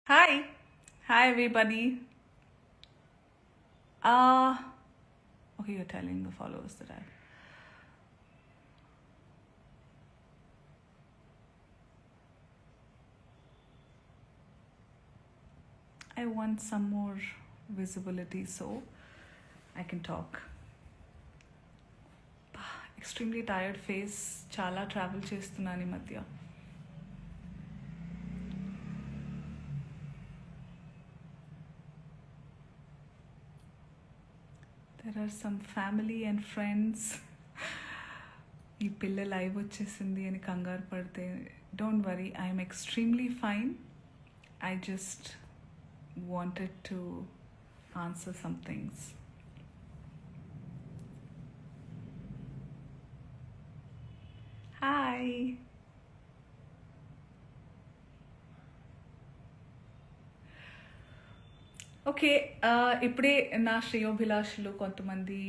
Hi, hi everybody. Uh okay, you're telling the followers that I want some more visibility so I can talk. Extremely tired face. Chala travel చేస్తున్నాను ఈ మధ్య. There are some family and friends. ఈ పిల్ల live వచ్చేసింది అని కంగారు పడితే don't worry, I'm extremely fine. I just wanted to answer some things. Hi. Okay, ఇప్పుడే నా శ్రేయోభిలాషులు కొంతమంది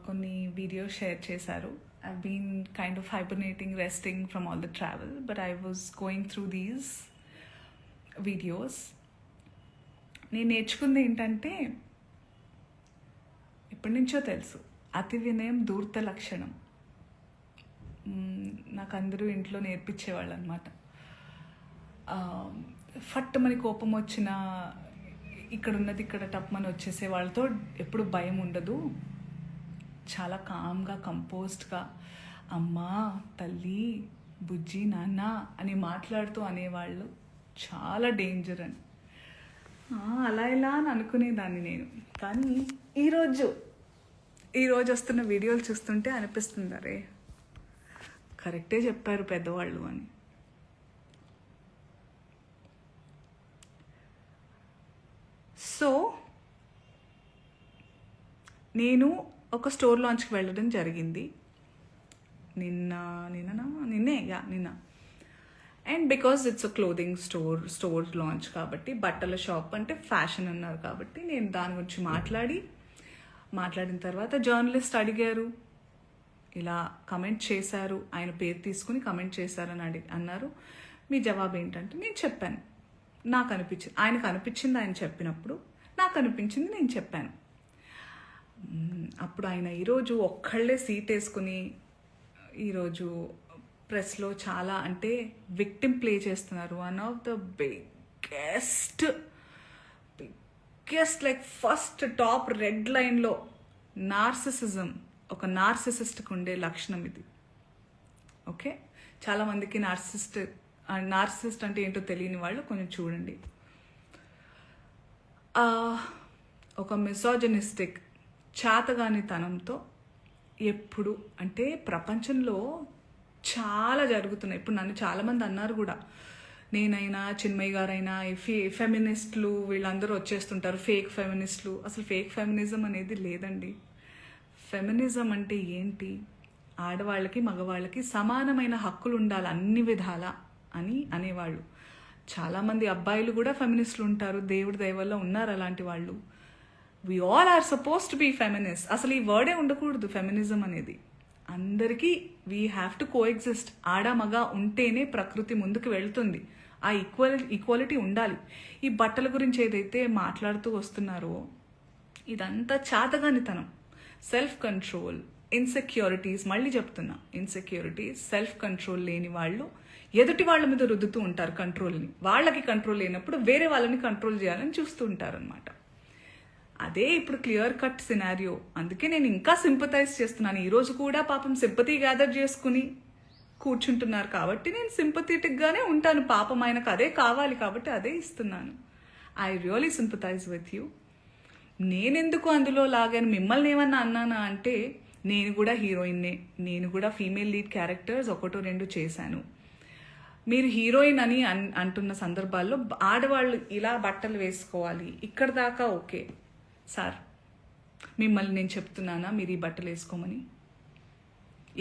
కొన్ని వీడియోస్ షేర్ చేశారు. I been kind of hibernating, resting from all the travel, but I was going through these videos. నేను నేర్చుకుంది ఏంటంటే, ఎప్పటి నుంచో తెలుసు, అతి వినయం ధూర్త లక్షణం. నాకు అందరూ ఇంట్లో నేర్పించేవాళ్ళు అనమాట. ఫట్టుమని కోపం వచ్చినా ఇక్కడ ఉన్నది ఇక్కడ టప్మని వచ్చేసే వాళ్ళతో ఎప్పుడు భయం ఉండదు. చాలా కామ్గా, కంపోజ్డ్గా అమ్మా, తల్లి, బుజ్జి, నాన్న అని మాట్లాడుతూ అనేవాళ్ళు చాలా డేంజర్ అని. అలా ఇలా అని అనుకునేదాన్ని నేను. కానీ ఈరోజు వస్తున్న వీడియోలు చూస్తుంటే అనిపిస్తుంది, అరే కరెక్టే చెప్పారు పెద్దవాళ్ళు అని. సో నేను ఒక స్టోర్ లాంచ్కి వెళ్ళడం జరిగింది నిన్న. And because it's a clothing store launch కాబట్టి, బట్టల షాప్ అంటే ఫ్యాషన్ అన్నారు కాబట్టి, నేను దాని గురించి మాట్లాడిన తర్వాత జర్నలిస్ట్ అడిగారు, ఇలా కమెంట్ చేశారు, ఆయన పేరు తీసుకుని కమెంట్ చేశారని అన్నారు. మీ జవాబు ఏంటంటే నేను చెప్పాను, నాకు అనిపించింది, ఆయనకు అనిపించింది ఆయన చెప్పినప్పుడు, నాకు అనిపించింది నేను చెప్పాను. అప్పుడు ఆయన ఈరోజు ఒక్కళ్ళే సీట్ వేసుకుని ఈరోజు ప్రెస్లో చాలా అంటే విక్టిమ్ ప్లే చేస్తున్నారు. One of the biggest like first top red లైన్లో నార్సిసిజం, ఒక నార్సిసిస్ట్కి ఉండే లక్షణం ఇది. ఓకే, చాలామందికి నార్సిసిస్ట్ అంటే ఏంటో తెలియని వాళ్ళు కొంచెం చూడండి. ఒక మిసోజనిస్టిక్ చాతగానితనంతో ఎప్పుడు అంటే ప్రపంచంలో చాలా జరుగుతున్నాయి. ఇప్పుడు నన్ను చాలామంది అన్నారు కూడా, నేనైనా చిన్మయ్య గారైనా ఫెమినిస్టులు వీళ్ళందరూ వచ్చేస్తుంటారు, ఫేక్ ఫెమినిస్టులు. అసలు ఫేక్ ఫెమినిజం అనేది లేదండి. ఫెమినిజం అంటే ఏంటి? ఆడవాళ్ళకి మగవాళ్ళకి సమానమైన హక్కులు ఉండాలి అన్ని విధాలా అని అనేవాళ్ళు. చాలామంది అబ్బాయిలు కూడా ఫెమినిస్టులు ఉంటారు, దేవుడి దయ వల్ల ఉన్నారు అలాంటి వాళ్ళు. We all are suppose to be feminist. అసలు ఈ వర్డే ఉండకూడదు ఫెమినిజం అనేది. అందరికీ we have to coexist. ఆడ మగ ఉంటేనే ప్రకృతి ముందుకు వెళ్తుంది. ఆ ఈక్వాలిటీ ఉండాలి. ఈ బట్టల గురించి ఏదైతే మాట్లాడుతూ వస్తున్నారో ఇదంతా చాతగానితనం, సెల్ఫ్ కంట్రోల్, ఇన్సెక్యూరిటీస్. మళ్ళీ చెప్తున్నా, ఇన్సెక్యూరిటీస్, సెల్ఫ్ కంట్రోల్ లేని వాళ్ళు ఎదుటి వాళ్ళ మీద రుద్దుతూ ఉంటారు కంట్రోల్ని. వాళ్ళకి కంట్రోల్ లేనప్పుడు వేరే వాళ్ళని కంట్రోల్ చేయాలని చూస్తూ ఉంటారు అనమాట. అదే ఇప్పుడు క్లియర్ కట్ సినారియో. అందుకే నేను ఇంకా సింపథైజ్ చేస్తున్నాను. ఈరోజు కూడా పాపం సింపతి గ్యాదర్ చేసుకుని కూర్చుంటున్నారు కాబట్టి నేను సింపథెటిక్గానే ఉంటాను. పాపం ఆయనకు అదే కావాలి కాబట్టి అదే ఇస్తున్నాను. I really sympathise with you. నేనెందుకు అందులో లాగాను, మిమ్మల్ని ఏమన్నా అన్నానా అంటే, నేను కూడా హీరోయిన్నే, నేను కూడా ఫీమేల్ లీడ్ క్యారెక్టర్స్ 1-2 చేశాను. మీరు హీరోయిన్ అని అంటున్న సందర్భాల్లో ఆడవాళ్ళు ఇలా బట్టలు వేసుకోవాలి, ఇక్కడ దాకా ఓకే సార్. మిమ్మల్ని నేను చెప్తున్నానా మీరు ఈ బట్టలు వేసుకోమని?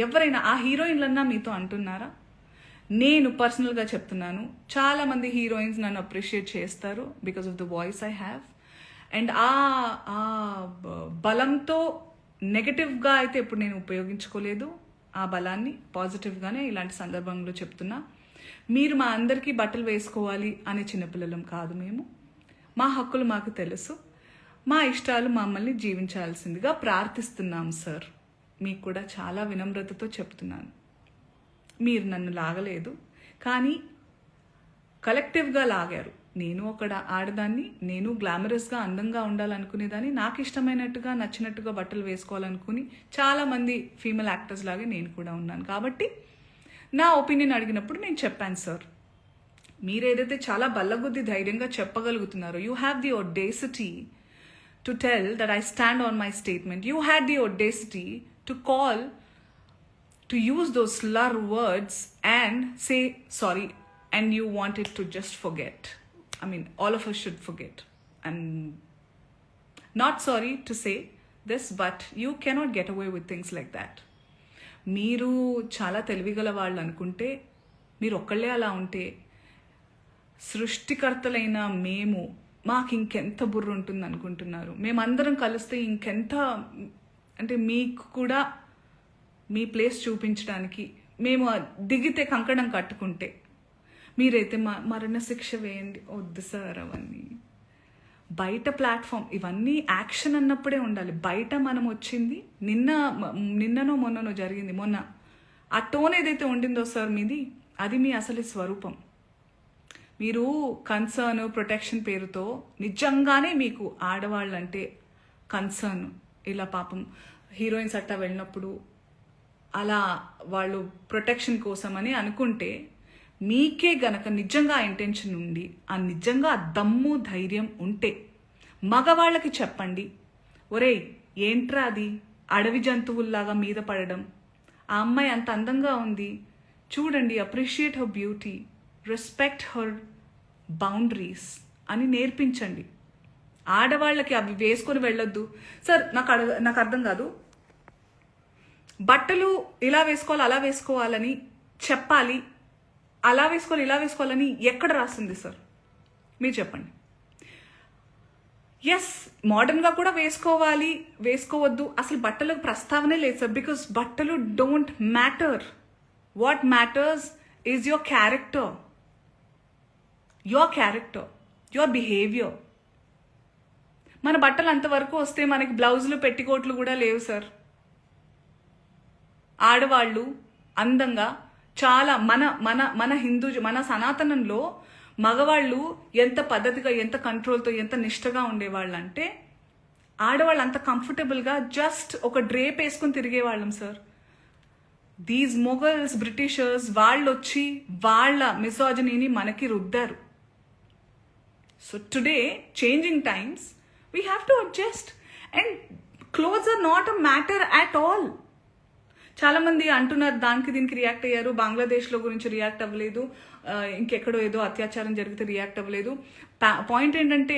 ఎవరైనా ఆ హీరోయిన్లన్నా మీతో అంటున్నారా? నేను పర్సనల్గా చెప్తున్నాను, చాలామంది హీరోయిన్స్ నన్ను అప్రిషియేట్ చేస్తారు because of the voice I have. And ఆ బలంతో నెగటివ్గా అయితే ఇప్పుడు నేను ఉపయోగించుకోలేదు. ఆ బలాన్ని పాజిటివ్గానే ఇలాంటి సందర్భంలో చెప్తున్నా. మీరు మా అందరికీ బట్టలు వేసుకోవాలి అనే చిన్నపిల్లలం కాదు మేము. మా హక్కులు మాకు తెలుసు, మా ఇష్టాలు మమ్మల్ని జీవించాల్సిందిగా ప్రార్థిస్తున్నాం సార్. మీకు కూడా చాలా వినమ్రతతో చెప్తున్నాను. మీరు నన్ను లాగలేదు, కానీ కలెక్టివ్గా లాగారు. నేను ఒక ఆడదాన్ని, నేను గ్లామరస్గా అందంగా ఉండాలనుకునేదాన్ని, నాకు ఇష్టమైనట్టుగా నచ్చినట్టుగా బట్టలు వేసుకోవాలనుకుని చాలామంది ఫీమేల్ యాక్టర్స్ లాగే నేను కూడా ఉన్నాను. కాబట్టి నా ఒపీనియన్ అడిగినప్పుడు నేను చెప్పాను సార్. మీరు ఏదైతే చాలా బల్లగుద్ది ధైర్యంగా చెప్పగలుగుతున్నారో, you have the audacity to tell that I stand on my statement. You had the audacity to call, to use those slur words and say sorry, and you wanted to just forget. I mean, all of us should forget. I'm not sorry to say this, but you cannot get away with things like that. మీరు చాలా తెలివిగల వాళ్ళు అనుకుంటే, మీరు ఒక్కళ్ళే అలా ఉంటే, సృష్టికర్తలైన మేము మాకు ఇంకెంత బుర్ర ఉంటుంది అనుకుంటున్నారు? మేమందరం కలిస్తే ఇంకెంత, అంటే మీకు కూడా మీ ప్లేస్ చూపించడానికి మేము దిగితే కంకణం కట్టుకుంటే, మీరైతే మరణ శిక్ష వేయండి. వద్దు సార్ అవన్నీ. బయట ప్లాట్ఫామ్ ఇవన్నీ యాక్షన్ అన్నప్పుడే ఉండాలి. బయట మనం వచ్చింది నిన్ననో మొన్ననో జరిగింది. మొన్న ఆ టోన్ ఏదైతే ఉండిందో సార్ మీది, అది మీ అసలు స్వరూపం. మీరు కన్సర్న్, ప్రొటెక్షన్ పేరుతో నిజంగానే మీకు ఆడవాళ్ళంటే కన్సర్న్, ఇలా పాపం హీరోయిన్స్ అట్టా వెళ్ళినప్పుడు అలా వాళ్ళు ప్రొటెక్షన్ కోసం అని అనుకుంటే, మీకే గనక నిజంగా ఇంటెన్షన్ ఉండి, ఆ నిజంగా దమ్ము ధైర్యం ఉంటే మగవాళ్ళకి చెప్పండి, ఒరేయ్ ఏంట్రా అది అడవి జంతువుల్లాగా మీద పడడం, ఆ అమ్మాయి అంత అందంగా ఉంది చూడండి, appreciate her beauty, respect her boundaries అని నేర్పించండి. ఆడవాళ్ళకి అవి వేసుకొని వెళ్ళొద్దు సార్. నాకు అర్థం కాదు, బట్టలు ఇలా వేసుకోవాలి అలా వేసుకోవాలని చెప్పాలి, అలా వేసుకోవాలి ఇలా వేసుకోవాలని ఎక్కడ రాసింది సార్? మీరు చెప్పండి. ఎస్, మోడర్న్గా కూడా వేసుకోవాలి, వేసుకోవద్దు, అసలు బట్టలకు ప్రస్తావనే లేదు సార్. బికాస్ బట్టలు don't matter. What matters is your character, your behaviour. మన బట్టలు అంతవరకు వస్తే మనకి బ్లౌజులు, పెట్టికోట్లు కూడా లేవు సార్. ఆడవాళ్ళు అందంగా చాలా మన మన మన హిందూ, మన సనాతనంలో మగవాళ్ళు ఎంత పద్ధతిగా, ఎంత కంట్రోల్తో, ఎంత నిష్టగా ఉండేవాళ్ళు అంటే, ఆడవాళ్ళు అంత కంఫర్టబుల్గా జస్ట్ ఒక డ్రేప్ వేసుకుని తిరిగేవాళ్ళం సార్. దీస్ మొఘల్స్, బ్రిటిషర్స్ వాళ్ళు వచ్చి వాళ్ళ మిసాజినీని మనకి రుద్దారు. So today changing times, we have to adjust, and clothes are not a matter at all. చాలామంది అంటున్నారు దానికి దీనికి రియాక్ట్ అయ్యారు, బంగ్లాదేశ్లో గురించి రియాక్ట్ అవ్వలేదు, ఇంకెక్కడో ఏదో అత్యాచారం జరిగితే రియాక్ట్ అవ్వలేదు. పాయింట్ ఏంటంటే,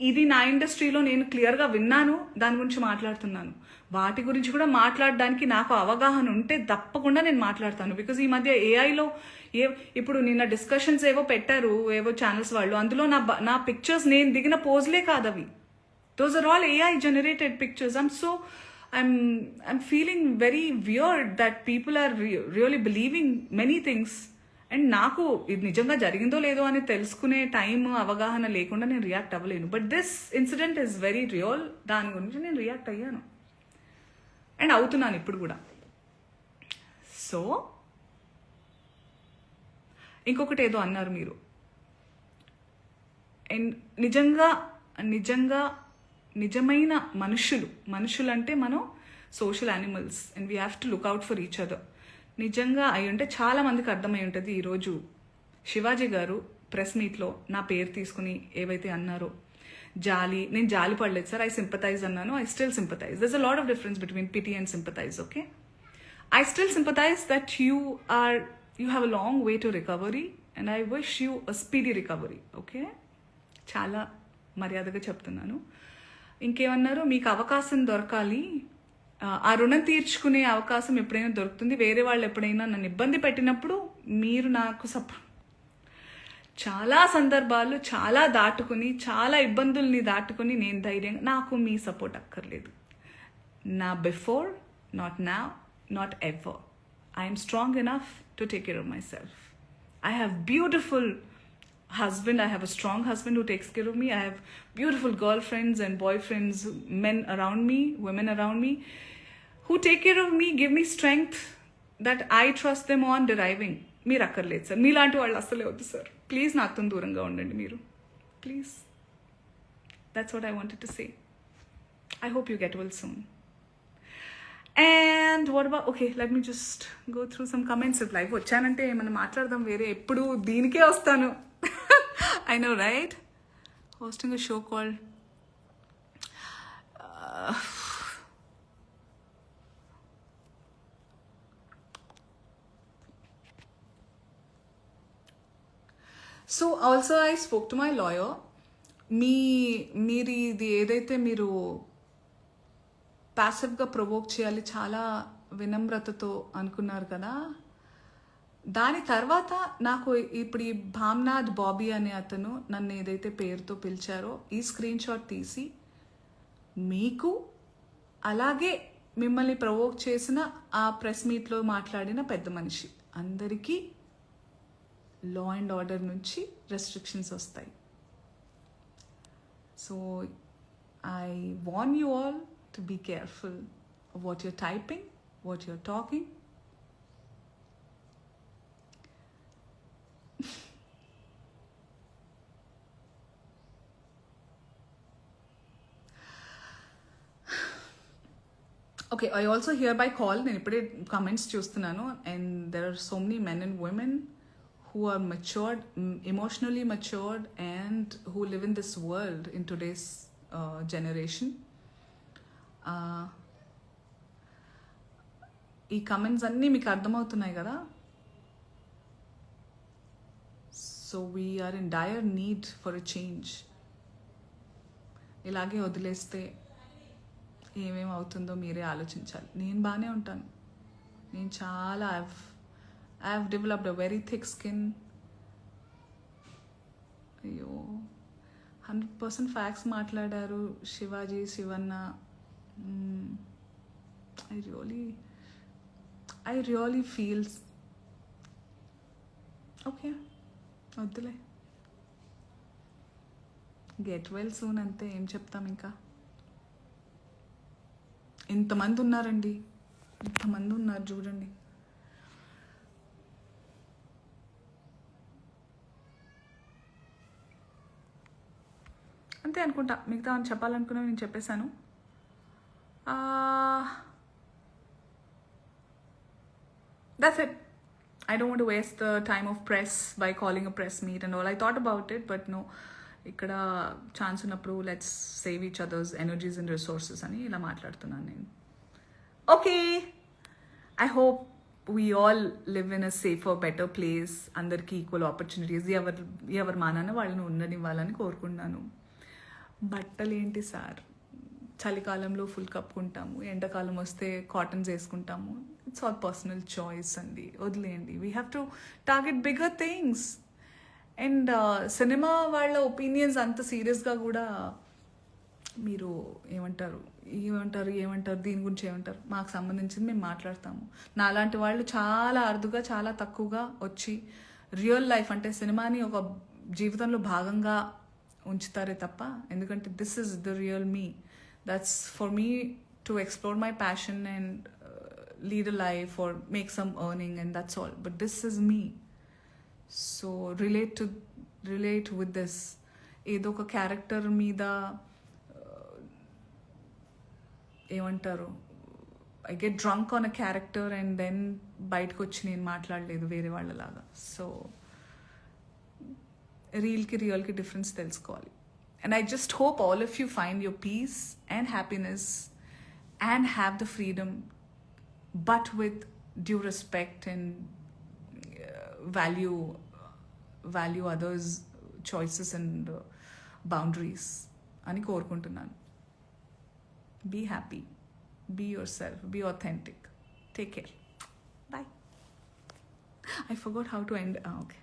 ఇది నా ఇండస్ట్రీలో నేను క్లియర్గా విన్నాను, దాని గురించి మాట్లాడుతున్నాను. వాటి గురించి కూడా మాట్లాడడానికి నాకు అవగాహన ఉంటే తప్పకుండా నేను మాట్లాడతాను. బికాజ్ ఈ మధ్య ఏఐలో ఇప్పుడు నిన్న డిస్కషన్స్ ఏవో పెట్టారు ఏవో ఛానల్స్ వాళ్ళు, అందులో నా పిక్చర్స్ నేను దిగిన పోజ్లే కాదు అవి. Those are all AI generated pictures. I'm feeling very weird that people are really believing many things. And నాకు ఇది నిజంగా జరిగిందో లేదో అని తెలుసుకునే టైం, అవగాహన లేకుండా నేను రియాక్ట్ అవ్వలేను. But this incident is very real. దాని గురించి నేను రియాక్ట్ అయ్యాను అండ్ అవుతున్నాను ఇప్పుడు కూడా. సో ఇంకొకటి ఏదో అన్నారు మీరు, అండ్ నిజమైన మనుషులు అంటే మనం social animals, and we have to look out for each other. నిజంగా అయి ఉంటే చాలా మందికి అర్థమై ఉంటుంది. ఈరోజు శివాజీ గారు ప్రెస్ మీట్లో నా పేరు తీసుకుని ఏవైతే అన్నారో, నేను జాలి పడలేదు సార్, ఐ సింపథైజ్ అన్నాను. I still sympathise. దర్స్ a lot of difference between pity and sympathise. Okay, I still sympathise that you have a long way to recovery, and I wish you a speedy recovery. Okay, చాలా మర్యాదగా చెప్తున్నాను. ఇంకేమన్నారు, మీకు అవకాశం దొరకాలి, ఆ రుణం తీర్చుకునే అవకాశం ఎప్పుడైనా దొరుకుతుంది, వేరే వాళ్ళు ఎప్పుడైనా నన్ను ఇబ్బంది పెట్టినప్పుడు మీరు నాకు చాలా సందర్భాలు చాలా ఇబ్బందుల్ని దాటుకుని నేను ధైర్యంగా, నాకు మీ సపోర్ట్ అక్కర్లేదు. నా before, not now, not ever. I'm strong enough to take care of my self. I have beautiful husband. I have a strong husband who takes care of me. I have beautiful girlfriends and boyfriends, men around me, women around me, who take care of me, give me strength that I trust them on deriving. మీరు అక్కర్లేదు sir, మీలాంటి వాళ్ళు అస్సలే వద్దు sir. Please నాతో దూరంగా ఉండండి మీరు, please. That's what I wanted to say. I hope you get well soon. And what about, okay, let me just go through some comments. If live వచ్చానంటే ఏమన్నా మాట్లాడదాం, వేరే ఎప్పుడు దీనికే వస్తాను. I know, right? Hosting a show called so also I spoke to my lawyer. మీరు ఇది ఏదైతే మీరు ప్యాసివ్గా ప్రొవోక్ చేయాలి చాలా వినమ్రతతో అనుకున్నారు కదా, దాని తర్వాత నాకు ఇప్పుడు ఈ భామ్నాథ్ బాబీ అనే అతను నన్ను ఏదైతే పేరుతో పిలిచారో ఈ స్క్రీన్ షాట్ తీసి మీకు అలాగే మిమ్మల్ని ప్రొవోక్ చేసిన ఆ ప్రెస్ మీట్లో మాట్లాడిన పెద్ద మనిషి అందరికీ లా అండ్ ఆర్డర్ నుంచి రెస్ట్రిక్షన్స్ వస్తాయి. So I warn you all to be careful what you're typing, what you're talking. Okay, I also hereby call, నేను ఇప్పుడే కమెంట్స్ చూస్తున్నాను, and there are so many men and women who are matured, emotionally matured, and who live in this world in today's generation. ఈ comments అన్నీ మీకు అర్థమవుతున్నాయి కదా. So we are in dire need for a change. ఇలాగే వదిలేస్తే ఏమేమి అవుతుందో మీరే ఆలోచించాలి. నేను బాగానే ఉంటాను, నేను చాలా I have developed a very thick skin. అయ్యో 100% ఫ్యాక్ట్స్ మాట్లాడారు Shivaji, Shivanna. I really feels okay, వద్దులే, గెట్ వెల్ సూన్ అంతే. ఏం చెప్తాం ఇంకా. ఇంతమంది ఉన్నారండి, ఇంతమంది ఉన్నారు చూడండి. అంతే అనుకుంటా, మిగతా అని చెప్పాలనుకున్నా నేను చెప్పేశాను. That's it. I don't want to waste the time of press by calling a press meet and all. I thought about it, but no. ఇక్కడ ఛాన్స్ ఉన్నప్పుడు let's save each others energies and resources అని ఇలా మాట్లాడుతున్నాను నేను. Okay, I hope we all live in a safer better place. అందరికీ equal opportunities ఎవరి మానాన వాళ్ళని ఉండనివ్వాలని కోరుకున్నాను. బట్టలు ఏంటి సార్, చలికాలంలో ఫుల్ కప్పుకుంటాము, ఎండాకాలం వస్తే కాటన్స్ వేసుకుంటాము. ఇట్స్ ఆల్ పర్సనల్ చాయిస్ అండి, వదిలేయండి. We have to target bigger things. And cinema వాళ్ళ ఒపీనియన్స్ అంత సీరియస్గా కూడా మీరు ఏమంటారు దీని గురించి ఏమంటారు, మాకు సంబంధించింది మేము మాట్లాడతాము. నాలాంటి వాళ్ళు చాలా అరుదుగా, చాలా తక్కువగా వచ్చి రియల్ లైఫ్ అంటే సినిమాని ఒక జీవితంలో భాగంగా ఉంచుతారే తప్ప, ఎందుకంటే this is the real me. That's for me to explore my passion and lead a life or make some earning and that's all. But this is me. So relate with this. ఏదో ఒక character మీద ఏమంటారు, I get drunk on a character and then బయటకు వచ్చి నేను మాట్లాడలేదు వేరే వాళ్ళలాగా. సో రియల్కి డిఫరెన్స్ తెలుసుకోవాలి. And I just hope all of you find your peace and happiness and have the freedom, but with due respect and value others' choices and boundaries అని కోరుకుంటున్నాను. Be happy, be yourself, be authentic, take care, bye. I forgot how to end. Okay.